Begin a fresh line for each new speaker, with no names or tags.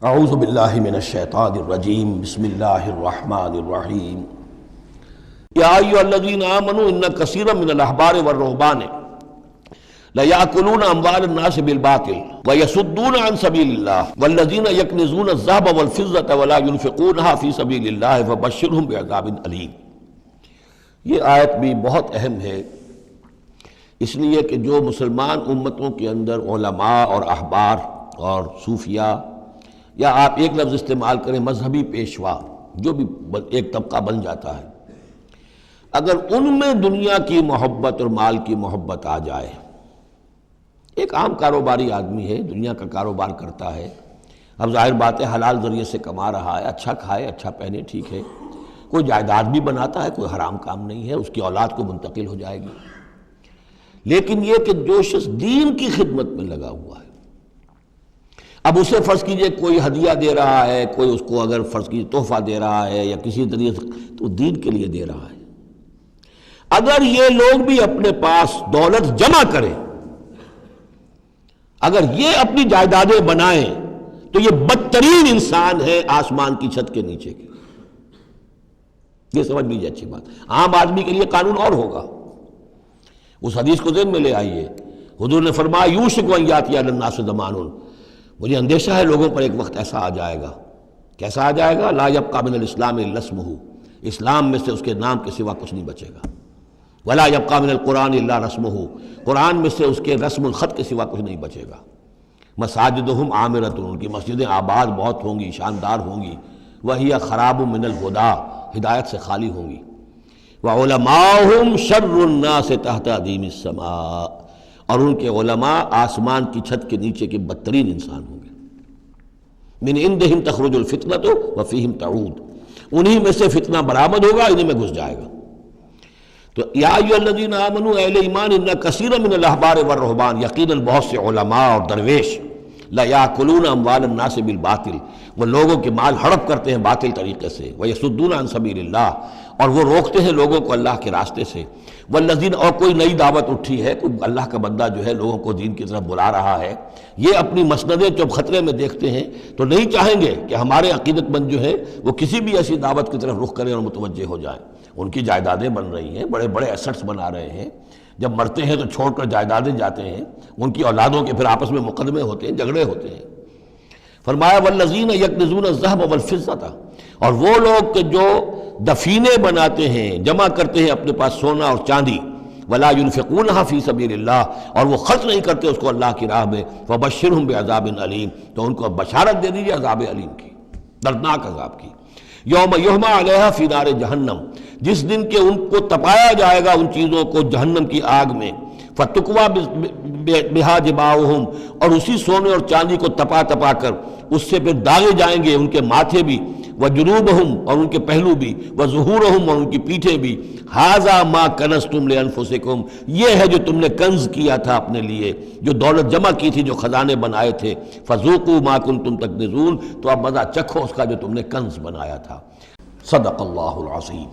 اعوذ باللہ من الشیطان الرجیم بسم اللہ الرحمن الرحیم یا ایھا الذین آمنوا ان کثیرا من الاحبار والرہبان لیأکلون اموال الناس بالباطل ویصدون عن سبیل اللہ والذین یکنزون الذہب والفضة ولا ينفقونها فی سبیل اللہ فبشرہم بعذاب علیم۔ یہ آیت بھی بہت اہم ہے، اس لیے کہ جو مسلمان امتوں کے اندر علماء اور احبار اور صوفیاء، یا آپ ایک لفظ استعمال کریں مذہبی پیشوا، جو بھی ایک طبقہ بن جاتا ہے، اگر ان میں دنیا کی محبت اور مال کی محبت آ جائے، ایک عام کاروباری آدمی ہے، دنیا کا کاروبار کرتا ہے، اب ظاہر بات ہے حلال ذریعے سے کما رہا ہے، اچھا کھائے اچھا پہنے، ٹھیک ہے، کوئی جائیداد بھی بناتا ہے، کوئی حرام کام نہیں ہے، اس کی اولاد کو منتقل ہو جائے گی، لیکن یہ کہ جو شخص دین کی خدمت میں لگا ہوا ہے، اب اسے فرض کیجئے کوئی ہدیہ دے رہا ہے، کوئی اس کو اگر فرض کیجئے تحفہ دے رہا ہے یا کسی طریقے سے، تو دین کے لیے دے رہا ہے۔ اگر یہ لوگ بھی اپنے پاس دولت جمع کریں، اگر یہ اپنی جائیدادیں بنائیں، تو یہ بدترین انسان ہے آسمان کی چھت کے نیچے کے۔ یہ سمجھ لیجیے اچھی بات، عام آدمی کے لیے قانون اور ہوگا۔ اس حدیث کو ذہن میں لے آئیے، حضور نے فرمایا یوشک ان یاتی علی الناس زمان، مجھے اندیشہ ہے لوگوں پر ایک وقت ایسا آ جائے گا۔ کیسا آ جائے گا؟ لا یبقى من الاسلام الا اسمہ، اسلام میں سے اس کے نام کے سوا کچھ نہیں بچے گا۔ ولا یبقى من القرآن الا رسمہ، قرآن میں سے اس کے رسم الخط کے سوا کچھ نہیں بچے گا۔ مساجدہم عامرۃ، ان کی مسجدیں آباد بہت ہوں گی، شاندار ہوں گی، وہی خراب من الہدیٰ، ہدایت سے خالی ہوں گی۔ وعلماؤہم شر الناس تحت ادیم السماء، اور ان کے علماء آسمان کی چھت کے نیچے کے بدترین انسان ہوں گے۔ من عندہم تخرج الفتنۃ وفیہم تعود، انہی میں سے فتنہ برآمد ہوگا، انہی میں گھس جائے گا۔ تو یا ایھا الذین آمنوا، اہل ایمان، ان کثیرا من الاحبار والرہبان، یقیناً بہت سے علماء اور درویش، لیأکلون اموال الناس بالباطل، وہ لوگوں کے مال ہڑپ کرتے ہیں باطل طریقے سے، ویصدون عن سبیل اللہ، اور وہ روکتے ہیں لوگوں کو اللہ کے راستے سے، والذین، اور کوئی نئی دعوت اٹھی ہے، کوئی اللہ کا بندہ جو ہے لوگوں کو دین کی طرف بلا رہا ہے، یہ اپنی مسندیں جب خطرے میں دیکھتے ہیں تو نہیں چاہیں گے کہ ہمارے عقیدت مند جو ہے وہ کسی بھی ایسی دعوت کی طرف رخ کریں اور متوجہ ہو جائیں۔ ان کی جائیدادیں بن رہی ہیں، بڑے بڑے ایسٹس بنا رہے ہیں، جب مرتے ہیں تو چھوڑ کر جائیدادیں جاتے ہیں، ان کی اولادوں کے پھر آپس میں مقدمے ہوتے ہیں، جھگڑے ہوتے ہیں۔ فرمایا والذین یکنزون الذہب والفضة، اور وہ لوگ کہ جو دفینے بناتے ہیں، جمع کرتے ہیں اپنے پاس سونا اور چاندی، ولا ينفقونها فی سبیل اللہ، اور وہ خرچ نہیں کرتے اس کو اللہ کی راہ میں، فبشرہم بعذاب علیم، تو ان کو بشارت دے دیجیے عذاب علیم کی، دردناک عذاب کی۔ یوم یحمى علیہا فی نار جہنم، جس دن کہ ان کو تپایا جائے گا ان چیزوں کو جہنم کی آگ میں، فتکویٰ بہا جباہہم، اور اسی سونے اور چاندی کو تپا تپا کر اس سے پھر داغے جائیں گے ان کے ماتھے بھی، وجنوبہم، اور ان کے پہلو بھی، وظہورہم، اور ان کی پیٹھیں بھی، ھذا ما کنزتم لانفسکم، یہ ہے جو تم نے کنز کیا تھا اپنے لیے، جو دولت جمع کی تھی، جو خزانے بنائے تھے، فذوقوا ما کنتم تکنزون، تو اب مزہ چکھو اس کا جو تم نے کنز بنایا تھا۔ صدق اللہ العظیم۔